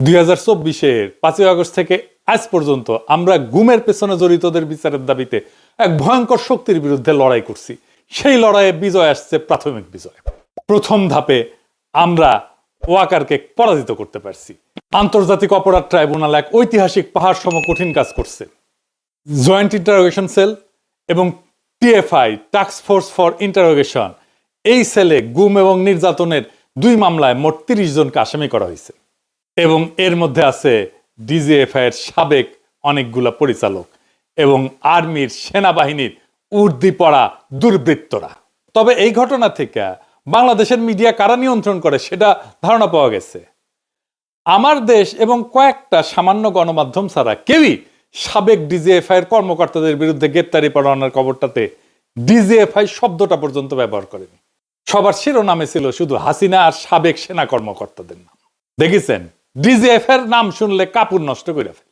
2024-এর 5ই August থেকে আজ পর্যন্ত আমরা গুমের পেছনে জড়িতদের বিচারের দাবিতে এক ভয়ঙ্কর শক্তির বিরুদ্ধে লড়াই করছি। সেই লড়াইয়ে বিজয় আসছে, প্রাথমিক বিজয়। প্রথম ধাপে আমরা ওয়াকারকে পরাজিত করতে পারছি। আন্তর্জাতিক অপরাধ ট্রাইব্যুনাল এক ঐতিহাসিক পাহাড় সম কঠিন কাজ করছে। জয়েন্ট ইন্টারোগেশন সেল এবং TFI, task force for interrogation, এই সেলে গুম এবং নির্যাতনের 2 মামলায় মোট 30 জনকে আসামি করা হয়েছে এবং এর মধ্যে আছে ডিজিএফআই এর সাবেক অনেকগুলা পরিচালক এবং আর্মির, সেনাবাহিনীর উর্দি পড়া দুর্বৃত্তরা। তবে এই ঘটনা থেকে বাংলাদেশের মিডিয়া কারা নিয়ন্ত্রণ করে সেটা ধারণা পাওয়া গেছে। আমার দেশ এবং কয়েকটা সামান্য গণমাধ্যম ছাড়া কেউই সাবেক ডিজিএফআই এর কর্মকর্তাদের বিরুদ্ধে গ্রেপ্তারি পরোয়ানার খবরটাতে ডিজিএফআই শব্দটা পর্যন্ত ব্যবহার করেনি। সবার শিরোনামে ছিল শুধু হাসিনা আর সাবেক সেনা কর্মকর্তাদের নাম। দেখেছেন, ডিজিএফআই এর নাম শুনলে কাপড় নষ্ট করে ফেলে।